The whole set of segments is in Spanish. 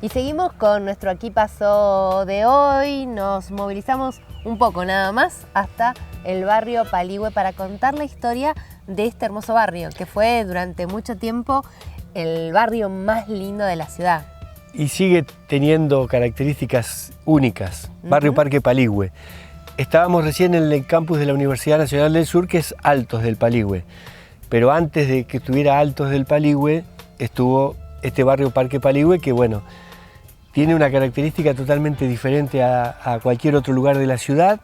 Y seguimos con nuestro Aquí Pasó de hoy. Nos movilizamos un poco nada más hasta el barrio Paligüe para contar la historia de este hermoso barrio, que fue durante mucho tiempo el barrio más lindo de la ciudad. Y sigue teniendo características únicas, Barrio Parque Paligüe. Estábamos recién en el campus de la Universidad Nacional del Sur, que es Altos del Paligüe. Pero antes de que estuviera Altos del Paligüe, estuvo este barrio Parque Paligüe, que bueno, tiene una característica totalmente diferente a cualquier otro lugar de la ciudad,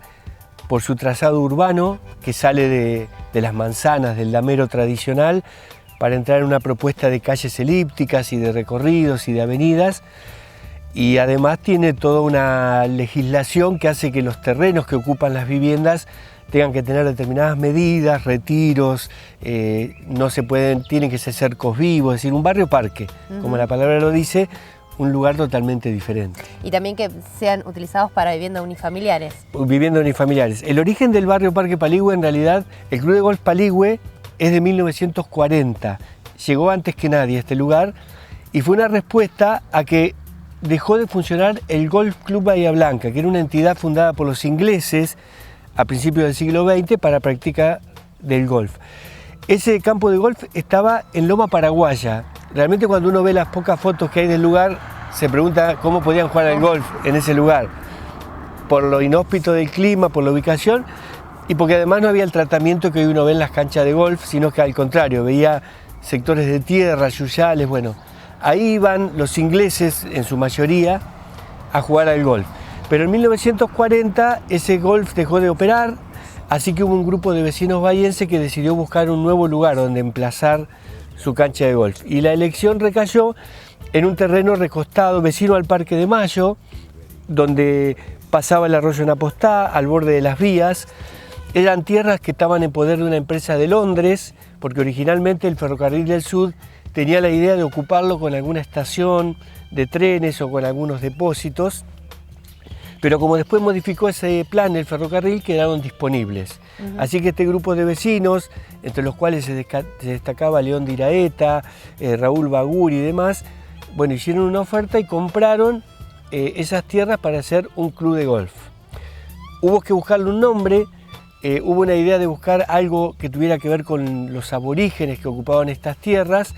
por su trazado urbano, que sale de las manzanas, del damero tradicional, para entrar en una propuesta de calles elípticas y de recorridos y de avenidas. Y además tiene toda una legislación que hace que los terrenos que ocupan las viviendas tengan que tener determinadas medidas, retiros, no se pueden, tienen que ser cercos vivos, es decir, un barrio parque, como la palabra lo dice, un lugar totalmente diferente. Y también que sean utilizados para viviendas unifamiliares. Viviendas unifamiliares. El origen del barrio Parque Paligüe, en realidad, el Club de Golf Paligüe es de 1940. Llegó antes que nadie a este lugar y fue una respuesta a que dejó de funcionar el Golf Club Bahía Blanca, que era una entidad fundada por los ingleses a principios del siglo XX para práctica del golf. Ese campo de golf estaba en Loma Paraguaya. Realmente cuando uno ve las pocas fotos que hay del lugar, se pregunta cómo podían jugar al golf en ese lugar. Por lo inhóspito del clima, por la ubicación y porque además no había el tratamiento que hoy uno ve en las canchas de golf, sino que al contrario, veía sectores de tierra, yuyales, bueno. Ahí iban los ingleses, en su mayoría, a jugar al golf. Pero en 1940 ese golf dejó de operar, así que hubo un grupo de vecinos bahienses que decidió buscar un nuevo lugar donde emplazar su cancha de golf. Y la elección recayó en un terreno recostado, vecino al Parque de Mayo, donde pasaba el arroyo Napostá, al borde de las vías. Eran tierras que estaban en poder de una empresa de Londres, porque originalmente el Ferrocarril del Sud tenía la idea de ocuparlo con alguna estación de trenes o con algunos depósitos, pero como después modificó ese plan el ferrocarril, quedaron disponibles. Así que este grupo de vecinos, entre los cuales se destacaba León de Iraeta, Raúl Baguri y demás, bueno, hicieron una oferta y compraron esas tierras para hacer un club de golf. Hubo que buscarle un nombre. Hubo una idea de buscar algo que tuviera que ver con los aborígenes que ocupaban estas tierras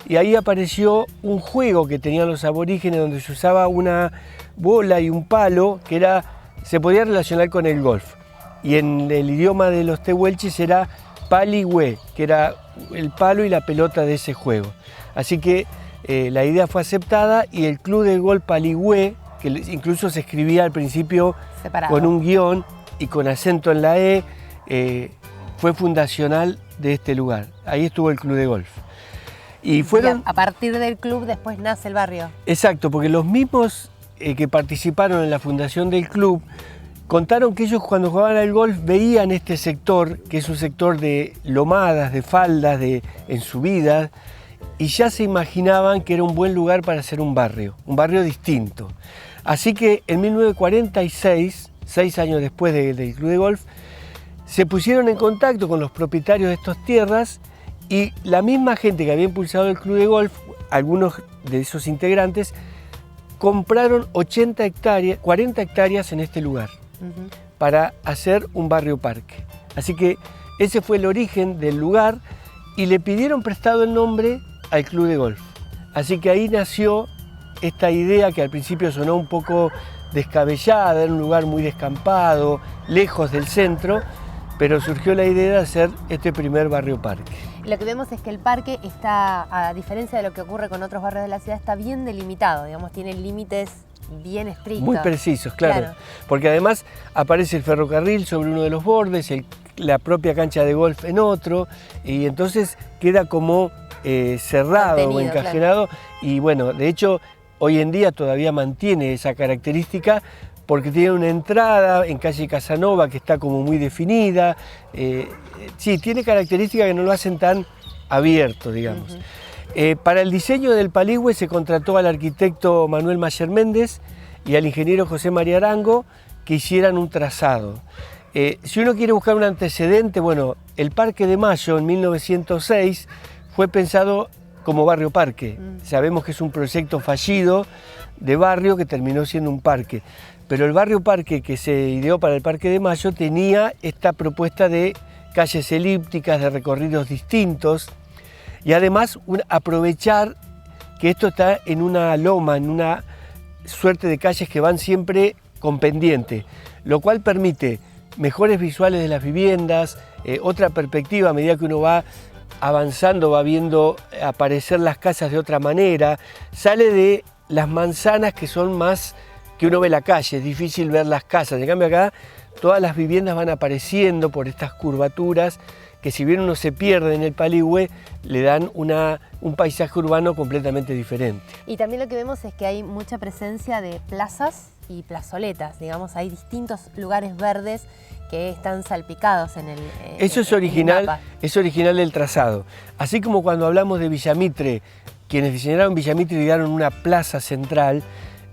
y ahí apareció un juego que tenían los aborígenes donde se usaba una bola y un palo que se podía relacionar con el golf. Y en el idioma de los tehuelches era paligüe, que era el palo y la pelota de ese juego. Así que la idea fue aceptada y el Club de Golf Paligüe, que incluso se escribía al principio separado, con un guión y con acento en la E, fue fundacional de este lugar. Ahí estuvo el Club de Golf. Y a partir del club después nace el barrio. Exacto, porque los mismos que participaron en la fundación del club contaron que ellos cuando jugaban al golf veían este sector, que es un sector de lomadas, de faldas, en subidas, y ya se imaginaban que era un buen lugar para hacer un barrio distinto. Así que en 1946, 6 años después del Club de Golf, se pusieron en contacto con los propietarios de estas tierras y la misma gente que había impulsado el Club de Golf, algunos de esos integrantes, compraron 40 hectáreas en este lugar para hacer un barrio parque. Así que ese fue el origen del lugar y le pidieron prestado el nombre al Club de Golf. Así que ahí nació esta idea que al principio sonó un poco descabellada, era un lugar muy descampado, lejos del centro, pero surgió la idea de hacer este primer barrio parque. Lo que vemos es que el parque está, a diferencia de lo que ocurre con otros barrios de la ciudad, está bien delimitado, digamos, tiene límites bien estrictos. Muy precisos, claro. Porque además aparece el ferrocarril sobre uno de los bordes, la propia cancha de golf en otro, y entonces queda como cerrado o encajenado, y bueno, de hecho, hoy en día todavía mantiene esa característica porque tiene una entrada en calle Casanova que está como muy definida. Sí, tiene características que no lo hacen tan abierto, digamos. Para el diseño del Paligüe se contrató al arquitecto Manuel Mayer Méndez y al ingeniero José María Arango que hicieran un trazado. Si uno quiere buscar un antecedente, bueno, el Parque de Mayo en 1906 fue pensado como Barrio Parque. Sabemos que es un proyecto fallido de barrio que terminó siendo un parque. Pero el Barrio Parque que se ideó para el Parque de Mayo tenía esta propuesta de calles elípticas, de recorridos distintos y además aprovechar que esto está en una loma, en una suerte de calles que van siempre con pendiente, lo cual permite mejores visuales de las viviendas, otra perspectiva a medida que uno va avanzando, va viendo aparecer las casas de otra manera, sale de las manzanas que son más que uno ve la calle, es difícil ver las casas, en cambio acá todas las viviendas van apareciendo por estas curvaturas que si bien uno se pierde en el Paligüe, le dan un paisaje urbano completamente diferente. Y también lo que vemos es que hay mucha presencia de plazas y plazoletas, digamos, hay distintos lugares verdes que están salpicados en el Eso es original, es original del trazado. Así como cuando hablamos de Villamitre, quienes diseñaron Villamitre idearon una plaza central,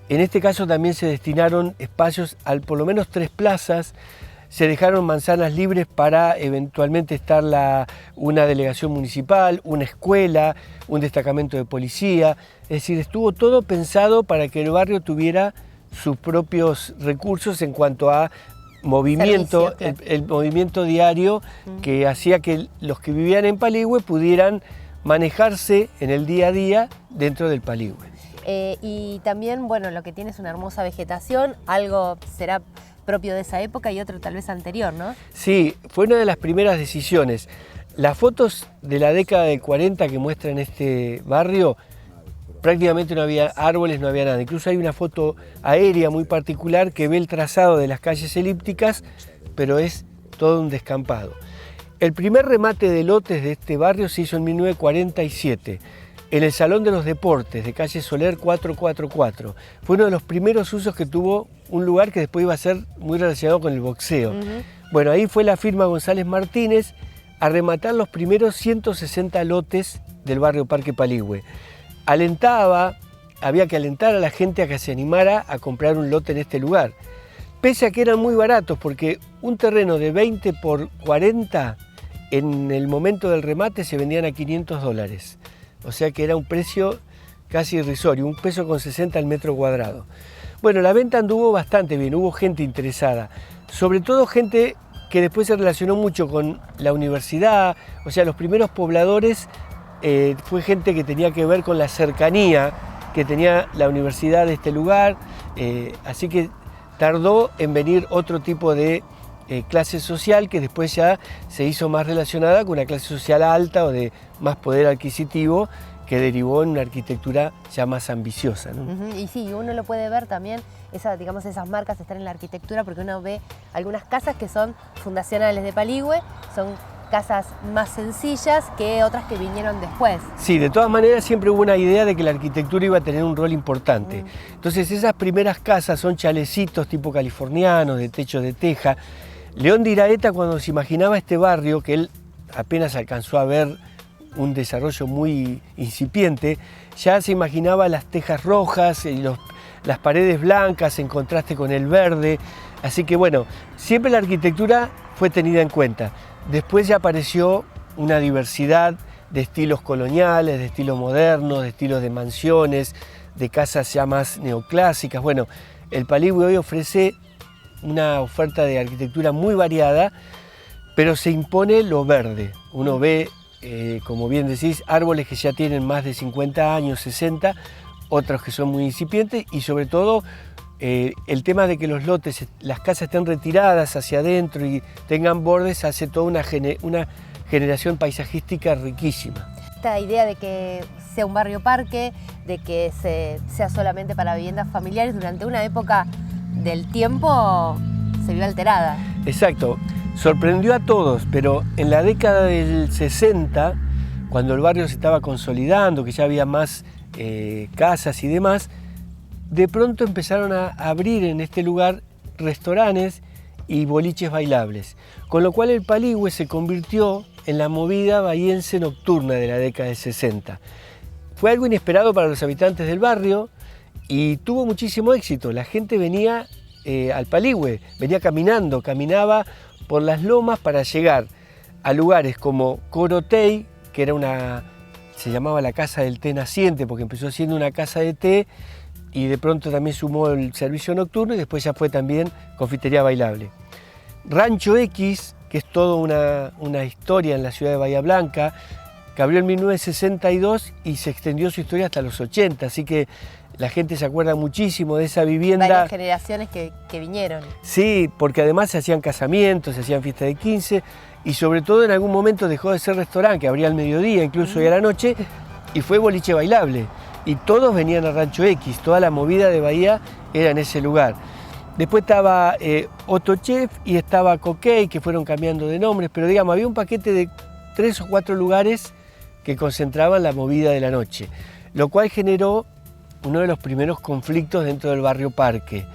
en este caso también se destinaron espacios a por lo menos 3 plazas, se dejaron manzanas libres para eventualmente estar una delegación municipal, una escuela, un destacamento de policía, es decir, estuvo todo pensado para que el barrio tuviera sus propios recursos en cuanto a movimiento, servicio, claro. el movimiento diario que hacía que los que vivían en Paligüe pudieran manejarse en el día a día dentro del Paligüe. Y también, bueno, lo que tiene es una hermosa vegetación, algo será propio de esa época y otro tal vez anterior, ¿no? Sí, fue una de las primeras decisiones. Las fotos de la década del 40 que muestran este barrio, prácticamente no había árboles, no había nada. Incluso hay una foto aérea muy particular que ve el trazado de las calles elípticas, pero es todo un descampado. El primer remate de lotes de este barrio se hizo en 1947. En el Salón de los Deportes de calle Soler 444. Fue uno de los primeros usos que tuvo un lugar que después iba a ser muy relacionado con el boxeo. Bueno, ahí fue la firma González Martínez a rematar los primeros 160 lotes del barrio Parque Paligüe. Había que alentar a la gente a que se animara a comprar un lote en este lugar. Pese a que eran muy baratos, porque un terreno de 20 por 40 en el momento del remate se vendían a $500. O sea que era un precio casi irrisorio, $1,60 al metro cuadrado. Bueno, la venta anduvo bastante bien, hubo gente interesada, sobre todo gente que después se relacionó mucho con la universidad, o sea, los primeros pobladores fue gente que tenía que ver con la cercanía que tenía la universidad de este lugar, así que tardó en venir otro tipo de clase social que después ya se hizo más relacionada con una clase social alta o de más poder adquisitivo que derivó en una arquitectura ya más ambiciosa, ¿no? Y sí, uno lo puede ver también, esas marcas están en la arquitectura porque uno ve algunas casas que son fundacionales de Paligüe, son casas más sencillas que otras que vinieron después. Sí, de todas maneras siempre hubo una idea de que la arquitectura iba a tener un rol importante. Entonces esas primeras casas son chalecitos tipo californianos, de techo de teja. León de Iraeta, cuando se imaginaba este barrio, que él apenas alcanzó a ver un desarrollo muy incipiente, ya se imaginaba las tejas rojas y las paredes blancas en contraste con el verde. Así que bueno, siempre la arquitectura fue tenida en cuenta. Después ya apareció una diversidad de estilos coloniales, de estilos modernos, de estilos de mansiones, de casas ya más neoclásicas. Bueno, el Paligüe hoy ofrece una oferta de arquitectura muy variada, pero se impone lo verde. Uno ve, como bien decís, árboles que ya tienen más de 50 años, 60, otros que son muy incipientes y sobre todo el tema de que los lotes, las casas estén retiradas hacia adentro y tengan bordes, hace toda una generación paisajística riquísima. Esta idea de que sea un barrio parque, de que sea solamente para viviendas familiares, durante una época del tiempo se vio alterada. Exacto, sorprendió a todos, pero en la década del 60, cuando el barrio se estaba consolidando, que ya había más casas y demás, de pronto empezaron a abrir en este lugar restaurantes y boliches bailables, con lo cual el Paligüe se convirtió en la movida bahiense nocturna de la década del 60. Fue algo inesperado para los habitantes del barrio y tuvo muchísimo éxito. La gente venía al Paligüe, venía caminaba por las lomas para llegar a lugares como Corotey, que era una se llamaba la Casa del Té Naciente, porque empezó siendo una casa de té y de pronto también sumó el servicio nocturno y después ya fue también confitería bailable. Rancho X, que es toda una historia en la ciudad de Bahía Blanca, que abrió en 1962 y se extendió su historia hasta los 80, así que la gente se acuerda muchísimo de esa vivienda. Varias generaciones que vinieron. Sí, porque además se hacían casamientos, se hacían fiestas de 15 y sobre todo en algún momento dejó de ser restaurante, que abría al mediodía, incluso y a la noche, y fue boliche bailable. Y todos venían a Rancho X, toda la movida de Bahía era en ese lugar. Después estaba Otto Chef y estaba Coquet, que fueron cambiando de nombres, pero digamos, había un paquete de 3 o 4 lugares que concentraban la movida de la noche, lo cual generó uno de los primeros conflictos dentro del barrio Parque,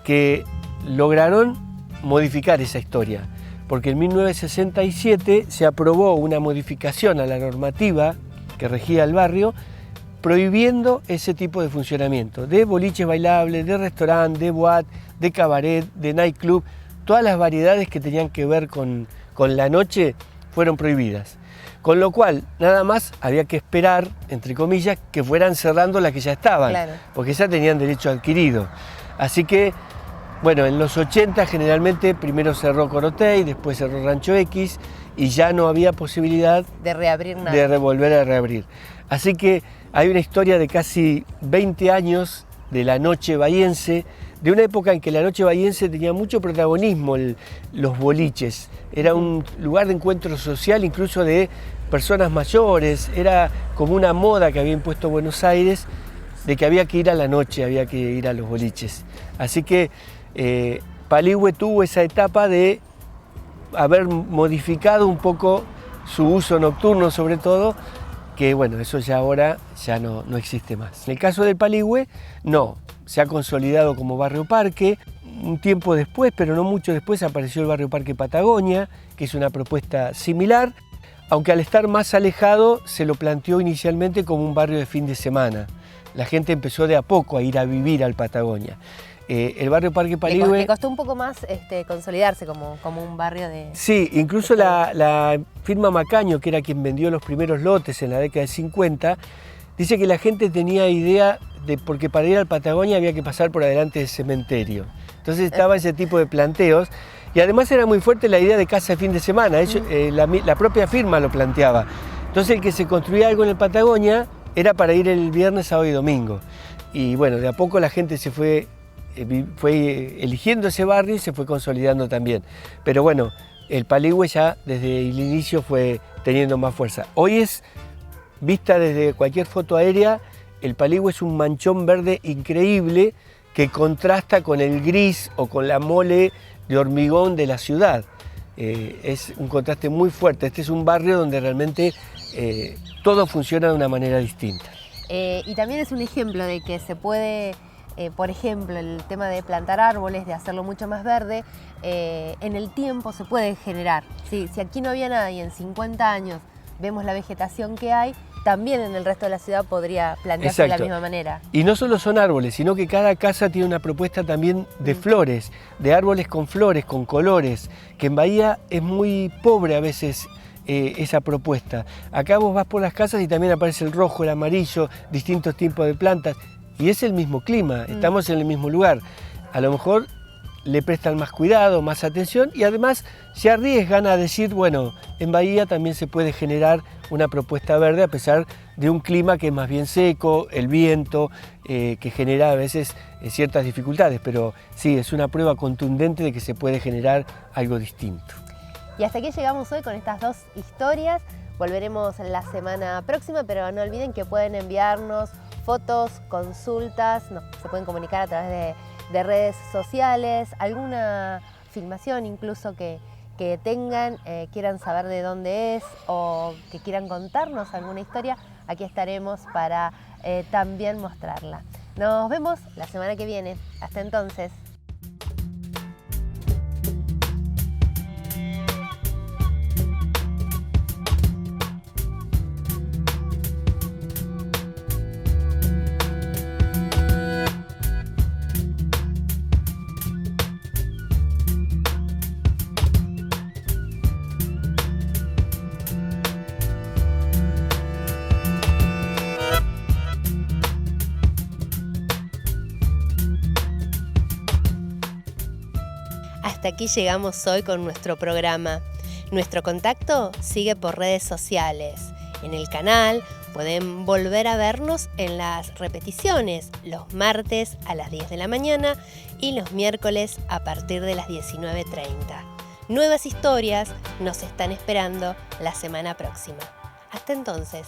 que lograron modificar esa historia, porque en 1967 se aprobó una modificación a la normativa que regía el barrio, prohibiendo ese tipo de funcionamiento, de boliches bailables, de restaurante, de boate, de cabaret, de nightclub, todas las variedades que tenían que ver con la noche fueron prohibidas. Con lo cual, nada más había que esperar, entre comillas, que fueran cerrando las que ya estaban, claro, porque ya tenían derecho adquirido. Así que, bueno, en los 80 generalmente primero cerró Corotey, después cerró Rancho X y ya no había posibilidad de reabrir nada. De volver a reabrir. Así que hay una historia de casi 20 años de la noche bahiense, de una época en que la noche bahiense tenía mucho protagonismo, los boliches. Era un lugar de encuentro social, incluso de personas mayores, era como una moda que había impuesto Buenos Aires, de que había que ir a la noche, había que ir a los boliches. Así que Paligüe tuvo esa etapa de haber modificado un poco su uso nocturno, sobre todo, que bueno, eso ya ahora ya no existe más. En el caso del Paligüe, no, se ha consolidado como barrio parque. Un tiempo después, pero no mucho después, apareció el barrio Parque Patagonia, que es una propuesta similar, aunque al estar más alejado se lo planteó inicialmente como un barrio de fin de semana. La gente empezó de a poco a ir a vivir al Patagonia. El barrio Parque Paligüe... Le costó un poco más consolidarse como un barrio de... Sí, incluso la firma Macaño, que era quien vendió los primeros lotes en la década de 50, dice que la gente tenía idea de porque para ir al Patagonia había que pasar por adelante del cementerio. Entonces estaba ese tipo de planteos y además era muy fuerte la idea de casa de fin de semana. La propia firma lo planteaba. Entonces el que se construía algo en el Patagonia era para ir el viernes, sábado y domingo. Y bueno, de a poco la gente se fue eligiendo ese barrio y se fue consolidando también. Pero bueno, el Paligüe ya desde el inicio fue teniendo más fuerza. Hoy es, vista desde cualquier foto aérea, el Paligüe es un manchón verde increíble que contrasta con el gris o con la mole de hormigón de la ciudad. Es un contraste muy fuerte. Este es un barrio donde realmente todo funciona de una manera distinta. Y también es un ejemplo de que se puede... por ejemplo, el tema de plantar árboles, de hacerlo mucho más verde, en el tiempo se puede generar. Si aquí no había nadie, en 50 años vemos la vegetación que hay, también en el resto de la ciudad podría plantearse de la misma manera. Y no solo son árboles, sino que cada casa tiene una propuesta también de flores, de árboles con flores, con colores, que en Bahía es muy pobre a veces esa propuesta. Acá vos vas por las casas y también aparece el rojo, el amarillo, distintos tipos de plantas. Y es el mismo clima, estamos en el mismo lugar. A lo mejor le prestan más cuidado, más atención y además se arriesgan a decir, bueno, en Bahía también se puede generar una propuesta verde a pesar de un clima que es más bien seco, el viento, que genera a veces ciertas dificultades, pero sí, es una prueba contundente de que se puede generar algo distinto. Y hasta aquí llegamos hoy con estas dos historias. Volveremos la semana próxima, pero no olviden que pueden enviarnos fotos, consultas, se pueden comunicar a través de redes sociales, alguna filmación incluso que tengan, quieran saber de dónde es o que quieran contarnos alguna historia, aquí estaremos para también mostrarla. Nos vemos la semana que viene. Hasta entonces. hasta aquí llegamos hoy con nuestro programa. Nuestro contacto sigue por redes sociales. En el canal pueden volver a vernos en las repeticiones los martes a las 10 de la mañana y los miércoles a partir de las 19:30. Nuevas historias nos están esperando la semana próxima. Hasta entonces.